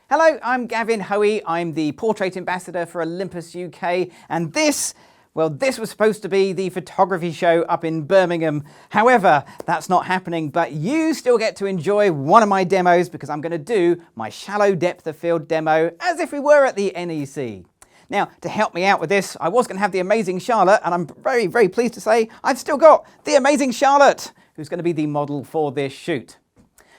Hello, I'm Gavin Hoey. I'm the Portrait Ambassador for Olympus UK, and this was supposed to be the photography show up in Birmingham. However, that's not happening, but you still get to enjoy one of my demos because I'm going to do my shallow depth of field demo as if we were at the NEC. Now, to help me out with this, I was going to have the amazing Charlotte, and I'm very, very pleased to say I've still got the amazing Charlotte, who's going to be the model for this shoot.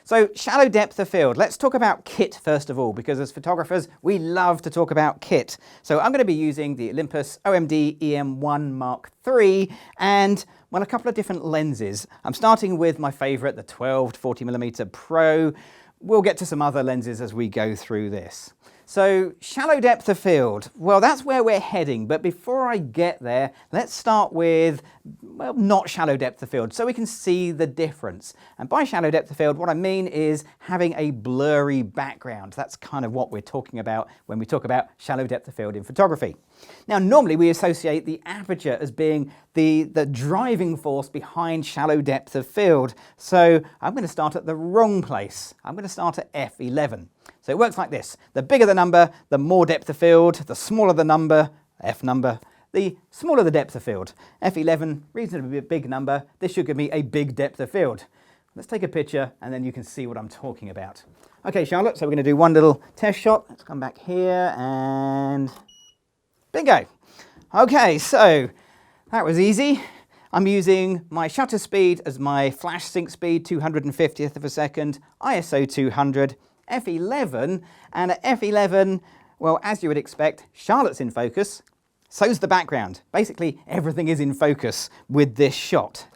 So, shallow depth of field. Let's talk about kit first of all, because as photographers, we love to talk about kit. So I'm going to be using the Olympus OMD E-M1 Mark III and, well, a couple of different lenses. I'm starting with my favorite, the 12 to 40mm Pro. We'll get to some other lenses as we go through this. So, shallow depth of field, well, that's where we're heading, but before I get there, let's start with, well, not shallow depth of field, so we can see the difference. And by shallow depth of field, what I mean is having a blurry background. That's kind of what we're talking about when we talk about shallow depth of field in photography. Now, normally we associate the aperture as being the driving force behind shallow depth of field. So I'm going to start at the wrong place. I'm going to start at f11. So it works like this. The bigger the number, the more depth of field. The smaller the number, f number, the smaller the depth of field. f11, reasonably big number. This should give me a big depth of field. Let's take a picture and then you can see what I'm talking about. Okay, Charlotte, so we're going to do one little test shot. Let's come back here and bingo. Okay, so that was easy. I'm using my shutter speed as my flash sync speed, 250th of a second, ISO 200, f11, and at f11, well, as you would expect, Charlotte's in focus, so's the background. Basically, everything is in focus with this shot.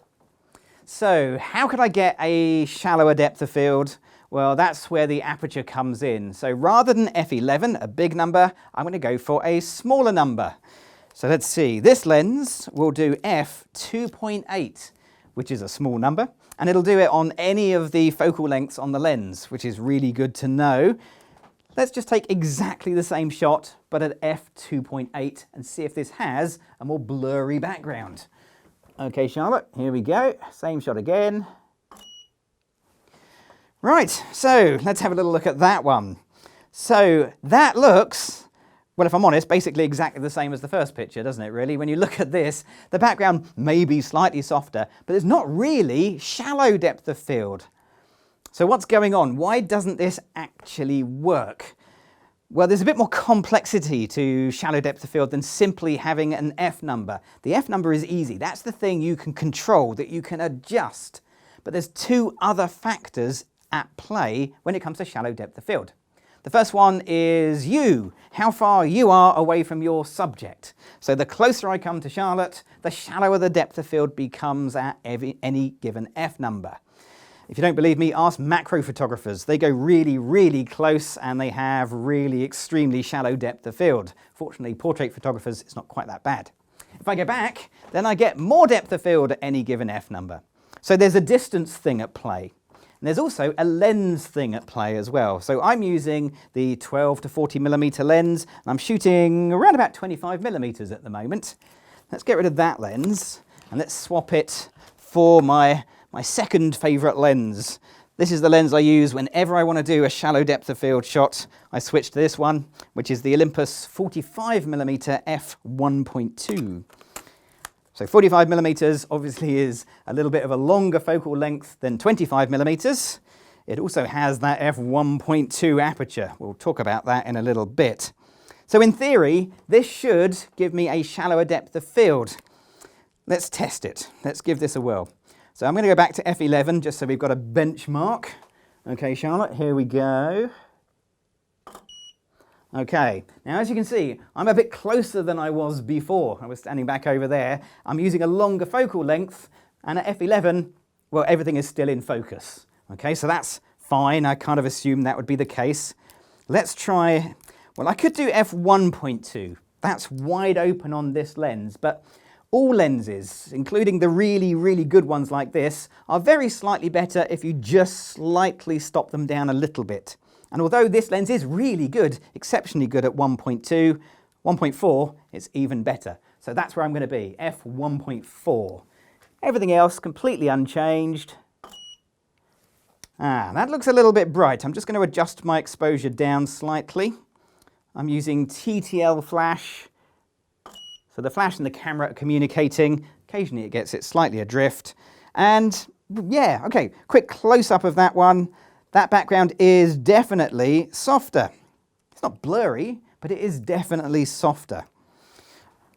So, how could I get a shallower depth of field? Well, that's where the aperture comes in. So rather than f11, a big number, I'm going to go for a smaller number. So let's see, this lens will do f2.8, which is a small number, and it'll do it on any of the focal lengths on the lens, which is really good to know. Let's just take exactly the same shot, but at f2.8, and see if this has a more blurry background. Okay, Charlotte, here we go. Same shot again. Right, so let's have a little look at that one. So that looks, well, if I'm honest, basically exactly the same as the first picture, doesn't it, really? When you look at this, the background may be slightly softer, but it's not really shallow depth of field. So what's going on? Why doesn't this actually work? Well, there's a bit more complexity to shallow depth of field than simply having an F number. The F number is easy. That's the thing you can control, that you can adjust. But there's two other factors at play when it comes to shallow depth of field. The first one is you, how far you are away from your subject. So the closer I come to Charlotte, the shallower the depth of field becomes at any given F number. If you don't believe me, ask macro photographers. They go really, really close and they have really extremely shallow depth of field. Fortunately, portrait photographers, it's not quite that bad. If I go back, then I get more depth of field at any given F number. So there's a distance thing at play. And there's also a lens thing at play as well. So I'm using the 12 to 40mm lens, and I'm shooting around about 25mm at the moment. Let's get rid of that lens, and let's swap it for my second favourite lens. This is the lens I use whenever I want to do a shallow depth of field shot. I switch to this one, which is the Olympus 45mm f1.2. So 45mm obviously is a little bit of a longer focal length than 25mm. It also has that f1.2 aperture. We'll talk about that in a little bit. So in theory, this should give me a shallower depth of field. Let's test it. Let's give this a whirl. So I'm going to go back to f11 just so we've got a benchmark. Okay, Charlotte, here we go. Okay, now as you can see, I'm a bit closer than I was before. I was standing back over there. I'm using a longer focal length, and at f11, well, everything is still in focus. Okay, so that's fine. I kind of assumed that would be the case. Let's try, well, I could do f1.2. That's wide open on this lens, but all lenses, including the really, really good ones like this, are very slightly better if you just slightly stop them down a little bit. And although this lens is really good, exceptionally good at 1.2, 1.4 is even better. So that's where I'm going to be, f1.4. Everything else completely unchanged. That looks a little bit bright. I'm just going to adjust my exposure down slightly. I'm using TTL flash. So the flash and the camera are communicating. Occasionally it gets it slightly adrift. And yeah, okay, quick close-up of that one. That background is definitely softer. It's not blurry, but it is definitely softer.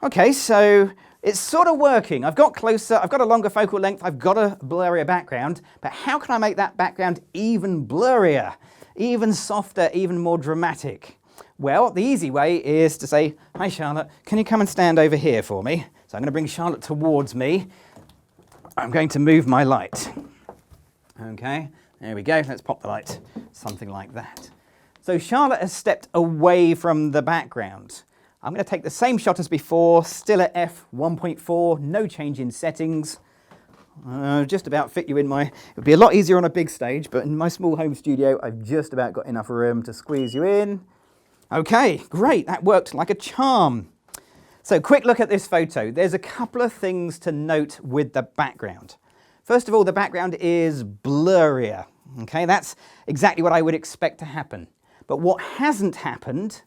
Okay, so it's sort of working. I've got closer, I've got a longer focal length, I've got a blurrier background, but how can I make that background even blurrier, even softer, even more dramatic? Well, the easy way is to say, hi Charlotte, can you come and stand over here for me? So I'm going to bring Charlotte towards me. I'm going to move my light. Okay, there we go, let's pop the light, something like that. So Charlotte has stepped away from the background. I'm going to take the same shot as before, still at f1.4, no change in settings. Just about fit you in my, it would be a lot easier on a big stage, but in my small home studio, I've just about got enough room to squeeze you in. Okay, great, that worked like a charm. So quick look at this photo. There's a couple of things to note with the background. First of all, the background is blurrier. Okay, that's exactly what I would expect to happen. But what hasn't happened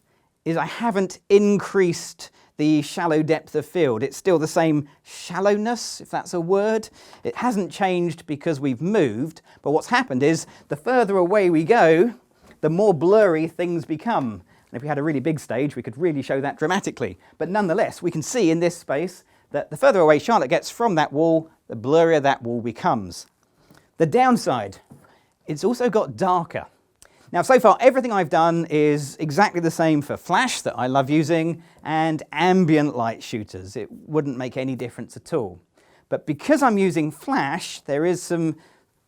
is I haven't increased the shallow depth of field. It's still the same shallowness, if that's a word. It hasn't changed because we've moved, but what's happened is the further away we go, the more blurry things become. And if we had a really big stage, we could really show that dramatically. But nonetheless, we can see in this space that the further away Charlotte gets from that wall, the blurrier that wall becomes. The downside, it's also got darker. Now, so far, everything I've done is exactly the same for flash that I love using and ambient light shooters. It wouldn't make any difference at all. But because I'm using flash, there is some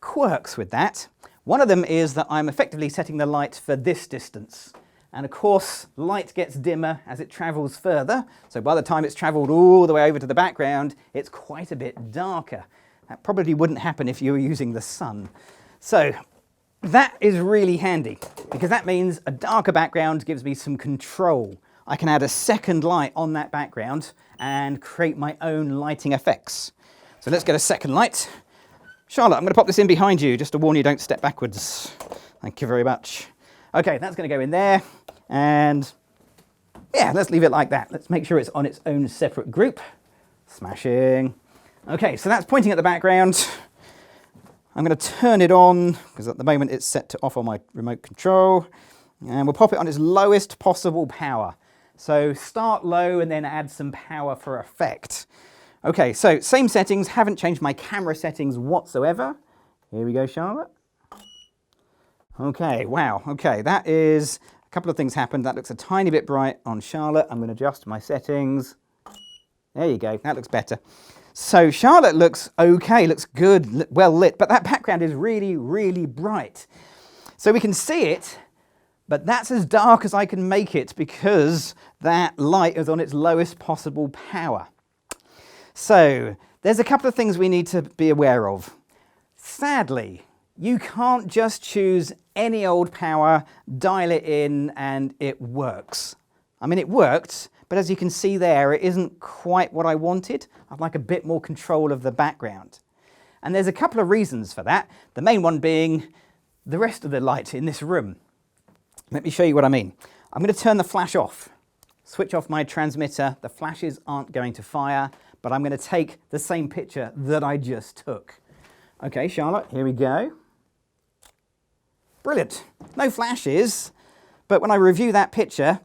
quirks with that. One of them is that I'm effectively setting the light for this distance. And of course, light gets dimmer as it travels further. So by the time it's traveled all the way over to the background, it's quite a bit darker. That probably wouldn't happen if you were using the sun. So that is really handy because that means a darker background gives me some control. I can add a second light on that background and create my own lighting effects. So let's get a second light. Charlotte, I'm going to pop this in behind you just to warn you don't step backwards. Thank you very much. Okay, that's going to go in there and yeah, let's leave it like that. Let's make sure it's on its own separate group. Smashing. Okay, so that's pointing at the background. I'm going to turn it on, because at the moment it's set to off on my remote control, and we'll pop it on its lowest possible power. So start low and then add some power for effect. Okay, so same settings, haven't changed my camera settings whatsoever. Here we go, Charlotte. Okay, wow, okay, that is, a couple of things happened. That looks a tiny bit bright on Charlotte. I'm going to adjust my settings. There you go, that looks better. So Charlotte looks okay, looks good, well lit, but that background is really, really bright. So we can see it, but that's as dark as I can make it because that light is on its lowest possible power. So there's a couple of things we need to be aware of. Sadly, you can't just choose any old power, dial it in, and it works. I mean, it worked, but as you can see there, it isn't quite what I wanted. I'd like a bit more control of the background. And there's a couple of reasons for that. The main one being the rest of the light in this room. Let me show you what I mean. I'm going to turn the flash off, switch off my transmitter. The flashes aren't going to fire, but I'm going to take the same picture that I just took. Okay, Charlotte, here we go. Brilliant. No flashes, but when I review that picture,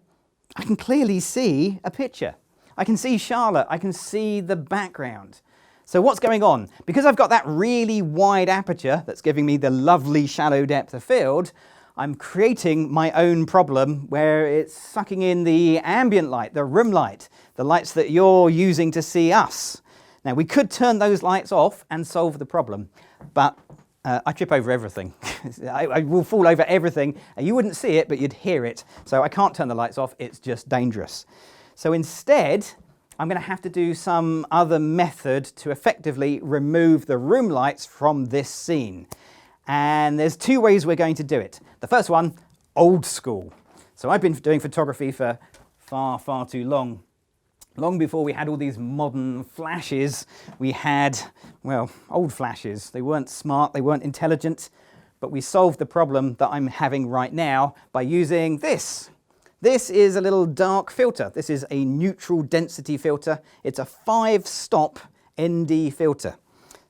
I can clearly see a picture. I can see Charlotte, I can see the background. So what's going on? Because I've got that really wide aperture that's giving me the lovely shallow depth of field, I'm creating my own problem where it's sucking in the ambient light, the room light, the lights that you're using to see us. Now we could turn those lights off and solve the problem, but I trip over everything. I will fall over everything. You wouldn't see it, but you'd hear it. So I can't turn the lights off. It's just dangerous. So instead, I'm going to have to do some other method to effectively remove the room lights from this scene. And there's two ways we're going to do it. The first one, old school. So I've been doing photography for far, far too long. Long before we had all these modern flashes, we had, well, old flashes. They weren't smart, they weren't intelligent, but we solved the problem that I'm having right now by using this. This is a little dark filter. This is a neutral density filter. It's a 5-stop ND filter.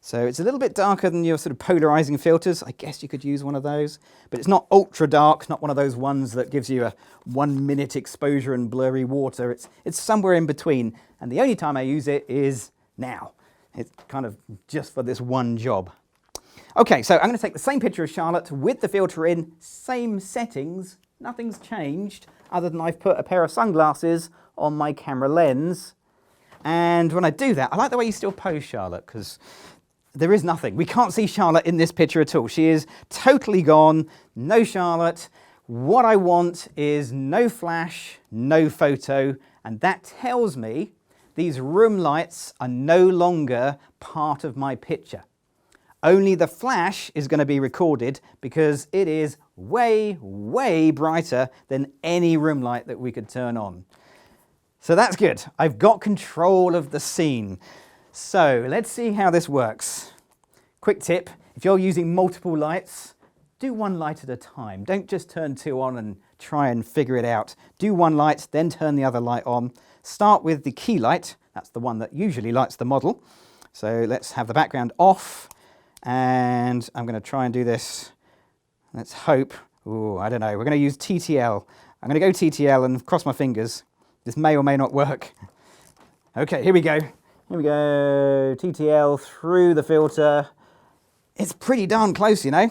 So it's a little bit darker than your sort of polarizing filters. I guess you could use one of those, but it's not ultra dark, not one of those ones that gives you a 1-minute exposure and blurry water. It's somewhere in between. And the only time I use it is now. It's kind of just for this one job. Okay, so I'm going to take the same picture of Charlotte with the filter in, same settings, nothing's changed other than I've put a pair of sunglasses on my camera lens. And when I do that, I like the way you still pose, Charlotte, because there is nothing. We can't see Charlotte in this picture at all. She is totally gone, no Charlotte. What I want is no flash, no photo, and that tells me these room lights are no longer part of my picture. Only the flash is going to be recorded because it is way, way brighter than any room light that we could turn on. So that's good. I've got control of the scene. So let's see how this works. Quick tip, if you're using multiple lights, do one light at a time. Don't just turn 2 on and try and figure it out. Do one light, then turn the other light on. Start with the key light. That's the one that usually lights the model. So let's have the background off. And I'm going to try and do this. Let's hope. Oh, I don't know. We're going to use TTL. I'm going to go TTL and cross my fingers. This may or may not work. Okay, here we go. Here we go. TTL through the filter. It's pretty darn close, you know.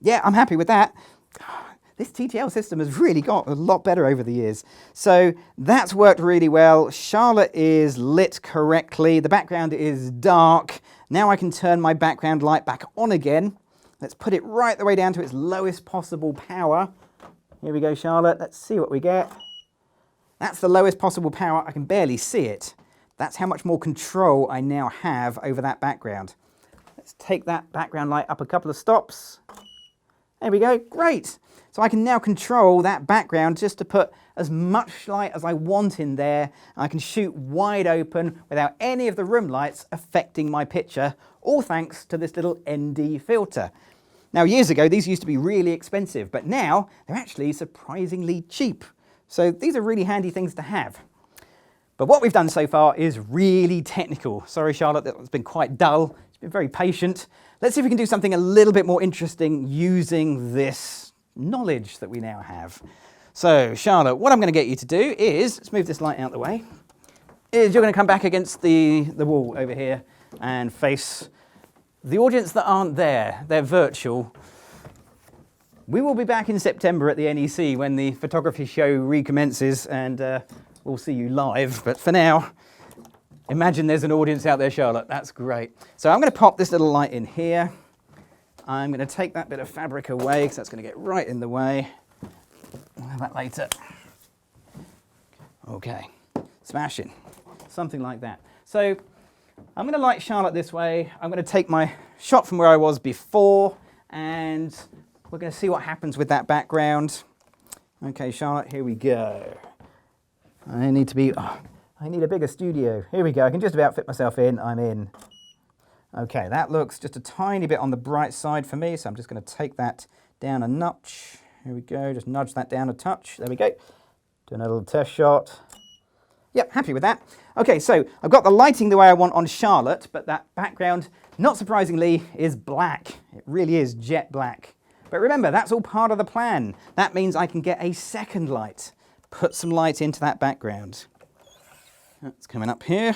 Yeah, I'm happy with that. This TTL system has really got a lot better over the years. So that's worked really well. Charlotte is lit correctly. The background is dark. Now I can turn my background light back on again. Let's put it right the way down to its lowest possible power. Here we go, Charlotte. Let's see what we get. That's the lowest possible power. I can barely see it. That's how much more control I now have over that background. Let's take that background light up a couple of stops. There we go. Great. So I can now control that background just to put as much light as I want in there. I can shoot wide open without any of the room lights affecting my picture, all thanks to this little ND filter. Now, years ago, these used to be really expensive, but now they're actually surprisingly cheap. So these are really handy things to have. But what we've done so far is really technical. Sorry, Charlotte, that's been quite dull. It's been very patient. Let's see if we can do something a little bit more interesting using this knowledge that we now have. So, Charlotte, what I'm going to get you to do is, let's move this light out of the way, is you're going to come back against the wall over here and face the audience that aren't there. They're virtual. We will be back in September at the NEC when the photography show recommences, and we'll see you live. But for now, imagine there's an audience out there, Charlotte. That's great. So I'm going to pop this little light in here. I'm going to take that bit of fabric away because that's going to get right in the way. We'll have that later. Okay, smashing. Something like that. So I'm going to light Charlotte this way. I'm going to take my shot from where I was before, and we're going to see what happens with that background. Okay, Charlotte, here we go. I need a bigger studio. Here we go. I can just about fit myself in. I'm in. Okay, that looks just a tiny bit on the bright side for me, so I'm just going to take that down a notch. Here we go. Just nudge that down a touch. There we go. Do another little test shot. Yep, happy with that. Okay, so I've got the lighting the way I want on Charlotte, but that background, not surprisingly, is black. It really is jet black. But remember, that's all part of the plan. That means I can get a second light, put some light into that background. That's coming up here.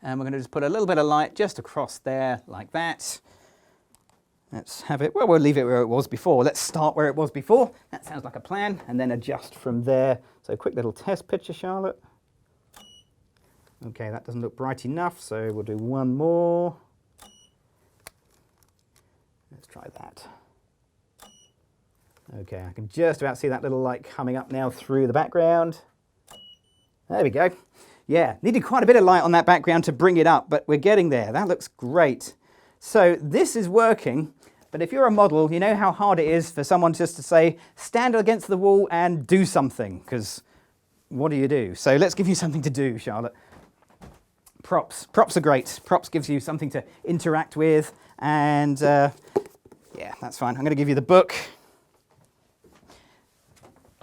And we're going to just put a little bit of light just across there, like that. Let's have it, well, we'll leave it where it was before. Let's start where it was before. That sounds like a plan, and then adjust from there. So quick little test picture, Charlotte. Okay, that doesn't look bright enough, so we'll do one more. Let's try that. Okay, I can just about see that little light coming up now through the background. There we go. Yeah, needed quite a bit of light on that background to bring it up, but we're getting there. That looks great. So this is working, but if you're a model, you know how hard it is for someone just to say, stand against the wall and do something, because what do you do? So let's give you something to do, Charlotte. Props. Props are great. Props gives you something to interact with, and Yeah, that's fine. I'm going to give you the book.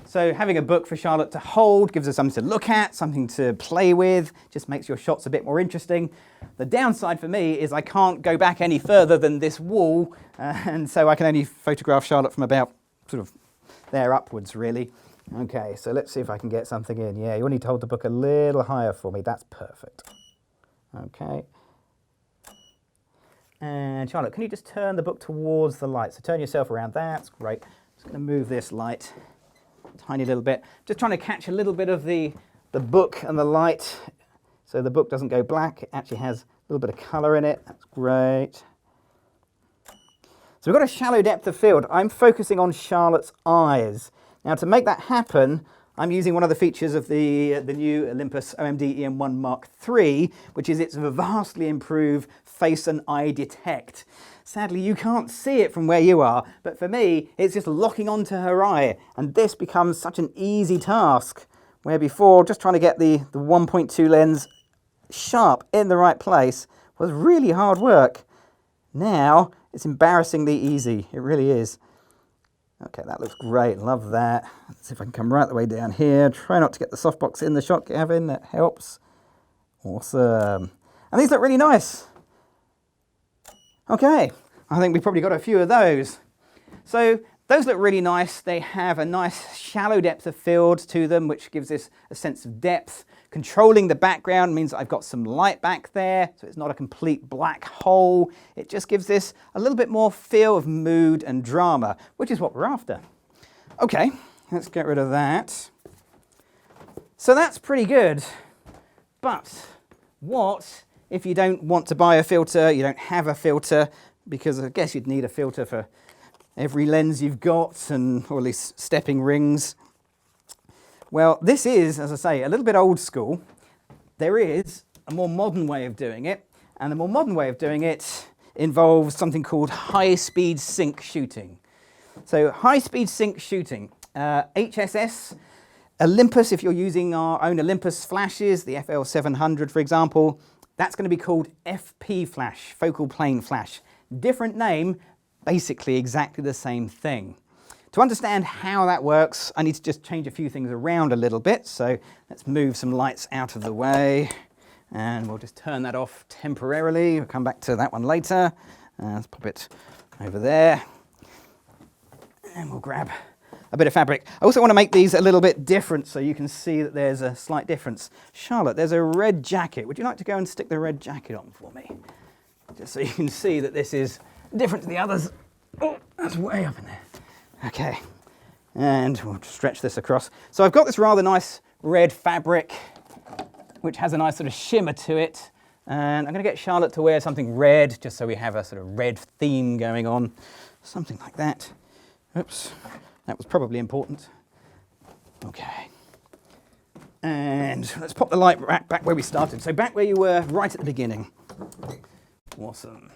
So having a book for Charlotte to hold gives her something to look at, something to play with, just makes your shots a bit more interesting. The downside for me is I can't go back any further than this wall, and so I can only photograph Charlotte from about sort of there upwards, really. Okay, so let's see if I can get something in. Yeah, you need to hold the book a little higher for me. That's perfect. Okay. And Charlotte, can you just turn the book towards the light? So turn yourself around. That's great. I'm just going to move this light a tiny little bit. Just trying to catch a little bit of the book and the light so the book doesn't go black. It actually has a little bit of colour in it. That's great. So we've got a shallow depth of field. I'm focusing on Charlotte's eyes. Now to make that happen, I'm using one of the features of the new Olympus OMD E-M1 Mark III, which is its vastly improved face and eye detect. Sadly, you can't see it from where you are, but for me, it's just locking onto her eye, and this becomes such an easy task, where before, just trying to get the 1.2 lens sharp in the right place was really hard work. Now, it's embarrassingly easy. It really is. Okay, that looks great. Love that. Let's see if I can come right the way down here. Try not to get the softbox in the shot, Gavin. That helps. Awesome. And these look really nice. Okay, I think we've probably got a few of those. So those look really nice. They have a nice shallow depth of field to them, which gives this a sense of depth. Controlling the background means I've got some light back there, so it's not a complete black hole. It just gives this a little bit more feel of mood and drama, which is what we're after. Okay, let's get rid of that. So that's pretty good. But what if you don't want to buy a filter, you don't have a filter, because I guess you'd need a filter for every lens you've got, or at least stepping rings. Well, this is, as I say, a little bit old school. There is a more modern way of doing it, and the more modern way of doing it involves something called high-speed sync shooting. So high-speed sync shooting, HSS, Olympus, if you're using our own Olympus flashes, the FL700 for example, that's going to be called FP flash, focal plane flash. Different name, basically exactly the same thing. To understand how that works, I need to just change a few things around a little bit. So let's move some lights out of the way, and we'll just turn that off temporarily. We'll come back to that one later. Let's pop it over there, and we'll grab a bit of fabric. I also want to make these a little bit different so you can see that there's a slight difference. Charlotte, there's a red jacket. Would you like to go and stick the red jacket on for me? Just so you can see that this is different to the others. Oh, that's way up in there. Okay, and we'll stretch this across. So I've got this rather nice red fabric, which has a nice sort of shimmer to it. And I'm going to get Charlotte to wear something red, just so we have a sort of red theme going on. Something like that. Oops, that was probably important. Okay. And let's pop the light back where we started. So back where you were right at the beginning. Awesome.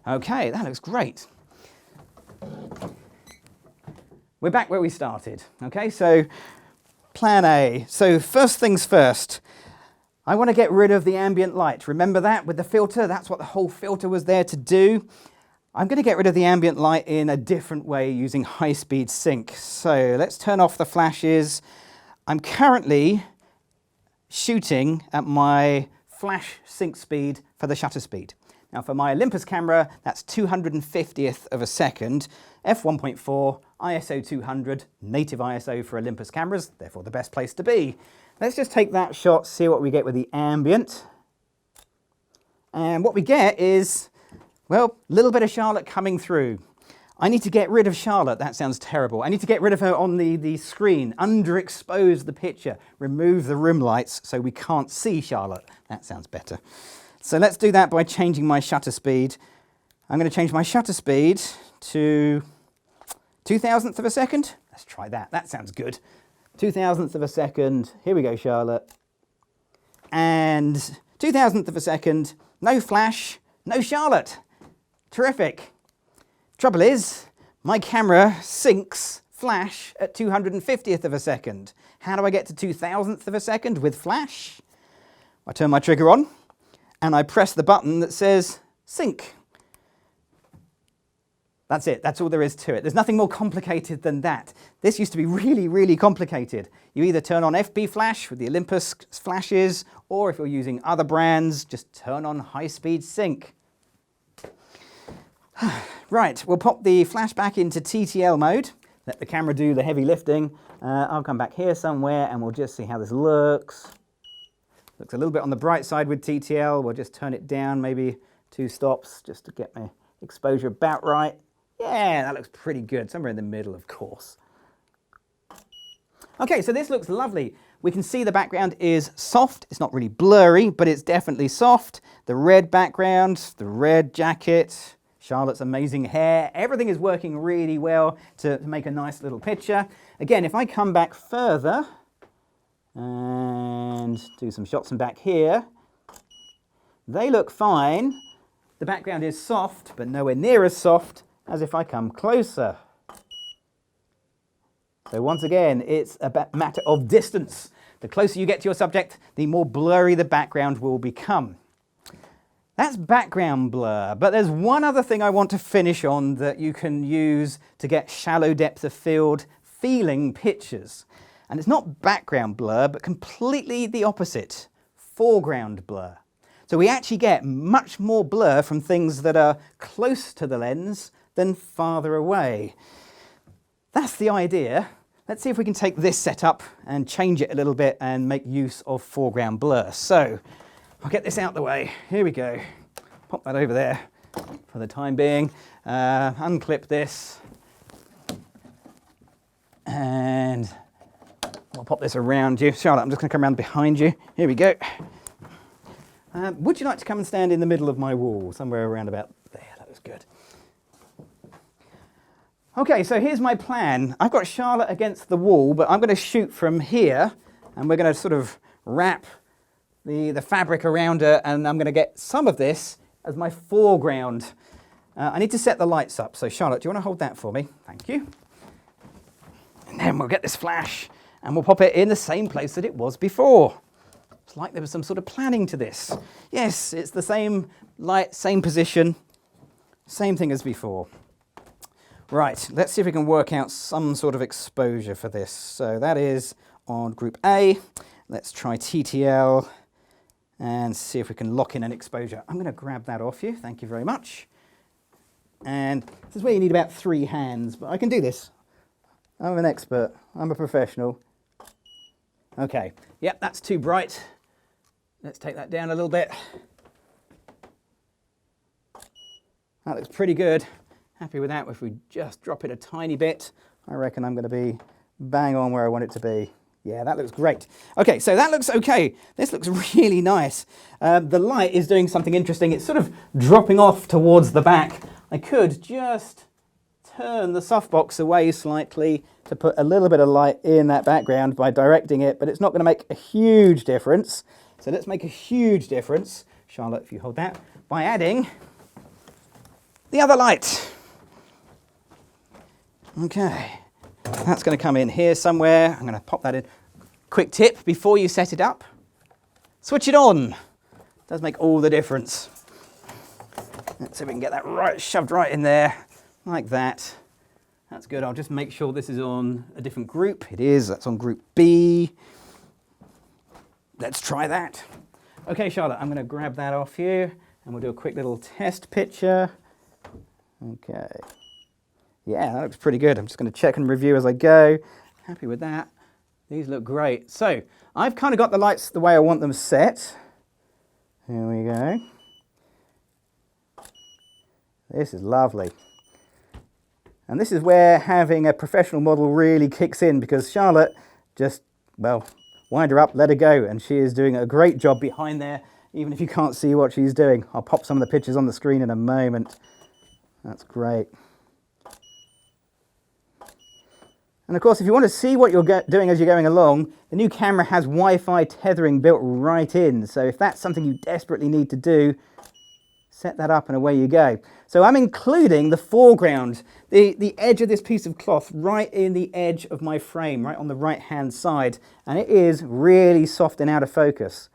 Okay, that looks great. We're back where we started. Okay, so plan A. So first things first, I want to get rid of the ambient light. Remember that with the filter? That's what the whole filter was there to do. I'm going to get rid of the ambient light in a different way using high-speed sync. So let's turn off the flashes. I'm currently shooting at my flash sync speed for the shutter speed. Now for my Olympus camera, that's 250th of a second, f1.4, ISO 200, native ISO for Olympus cameras, therefore the best place to be. Let's just take that shot, see what we get with the ambient. And what we get is, well, a little bit of Charlotte coming through. I need to get rid of Charlotte. That sounds terrible. I need to get rid of her on the screen, underexpose the picture, remove the room lights so we can't see Charlotte. That sounds better. So let's do that by changing my shutter speed. I'm going to change my shutter speed to 2,000th of a second. Let's try that. That sounds good. 2,000th of a second. Here we go, Charlotte. And 2,000th of a second. No flash, no Charlotte. Terrific. Trouble is, my camera syncs flash at 250th of a second. How do I get to 2,000th of a second with flash? I turn my trigger on and I press the button that says sync. That's it. That's all there is to it. There's nothing more complicated than that. This used to be really, really complicated. You either turn on FB flash with the Olympus flashes, or if you're using other brands, just turn on high-speed sync. Right, we'll pop the flash back into TTL mode. Let the camera do the heavy lifting. I'll come back here somewhere and we'll just see how this looks. Looks a little bit on the bright side with TTL. We'll just turn it down, maybe 2 stops, just to get my exposure about right. Yeah, that looks pretty good. Somewhere in the middle, of course. Okay, so this looks lovely. We can see the background is soft. It's not really blurry, but it's definitely soft. The red background, the red jacket, Charlotte's amazing hair. Everything is working really well to make a nice little picture. Again, if I come back further and do some shots from back here, they look fine. The background is soft, but nowhere near as soft as if I come closer. So once again, it's a matter of distance. The closer you get to your subject, the more blurry the background will become. That's background blur, but there's one other thing I want to finish on that you can use to get shallow depth of field feeling pictures. And it's not background blur, but completely the opposite, foreground blur. So we actually get much more blur from things that are close to the lens than farther away. That's the idea. Let's see if we can take this setup and change it a little bit and make use of foreground blur. So I'll get this out the way. Here we go. Pop that over there for the time being. Unclip this. And I'll pop this around you. Charlotte, I'm just going to come around behind you. Here we go. Would you like to come and stand in the middle of my wall, somewhere around about there? That was good. Okay, so here's my plan. I've got Charlotte against the wall, but I'm going to shoot from here, and we're going to sort of wrap the fabric around her, and I'm going to get some of this as my foreground. I need to set the lights up, so Charlotte, do you want to hold that for me? Thank you. And then we'll get this flash, and we'll pop it in the same place that it was before. It's like there was some sort of planning to this. Yes, it's the same light, same position, same thing as before. Right, let's see if we can work out some sort of exposure for this. So that is on group A. Let's try TTL and see if we can lock in an exposure. I'm going to grab that off you. Thank you very much. And this is where you need about 3 hands, but I can do this. I'm an expert. I'm a professional. Okay, yep, that's too bright. Let's take that down a little bit. That looks pretty good. Happy with that. If we just drop it a tiny bit, I reckon I'm going to be bang on where I want it to be. Yeah, that looks great. Okay, so that looks okay. This looks really nice. The light is doing something interesting. It's sort of dropping off towards the back. I could just turn the softbox away slightly to put a little bit of light in that background by directing it, but it's not going to make a huge difference. So let's make a huge difference, Charlotte, if you hold that, by adding the other light. Okay, that's going to come in here somewhere. I'm going to pop that in. Quick tip before you set it up, switch it on. It does make all the difference. Let's see if we can get that right, shoved right in there, like that. That's good. I'll just make sure this is on a different group. It is. That's on group B. Let's try that. Okay, Charlotte, I'm going to grab that off you, and we'll do a quick little test picture. Okay. Yeah, that looks pretty good. I'm just going to check and review as I go. Happy with that. These look great. So I've kind of got the lights the way I want them set. Here we go. This is lovely. And this is where having a professional model really kicks in, because Charlotte just, well, wind her up, let her go. And she is doing a great job behind there, even if you can't see what she's doing. I'll pop some of the pictures on the screen in a moment. That's great. And of course, if you want to see what you're doing as you're going along, the new camera has Wi-Fi tethering built right in. So if that's something you desperately need to do, set that up and away you go. So I'm including the foreground, the edge of this piece of cloth right in the edge of my frame, right on the right-hand side. And it is really soft and out of focus.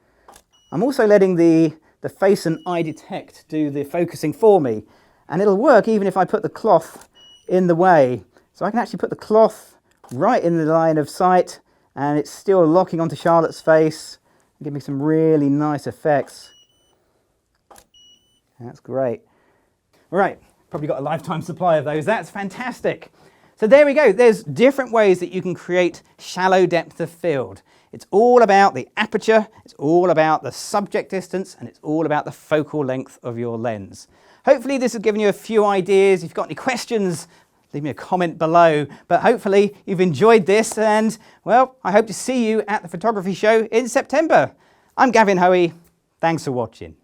I'm also letting the face and eye detect do the focusing for me. and it'll work even if I put the cloth in the way. So I can actually put the cloth right in the line of sight, and it's still locking onto Charlotte's face and give me some really nice effects. That's great. Right, probably got a lifetime supply of those. That's fantastic. So there we go. There's different ways that you can create shallow depth of field. It's all about the aperture, it's all about the subject distance, and it's all about the focal length of your lens. Hopefully this has given you a few ideas. If you've got any questions, leave me a comment below. But hopefully you've enjoyed this, and well, I hope to see you at the photography show in September. I'm Gavin Hoey. Thanks for watching.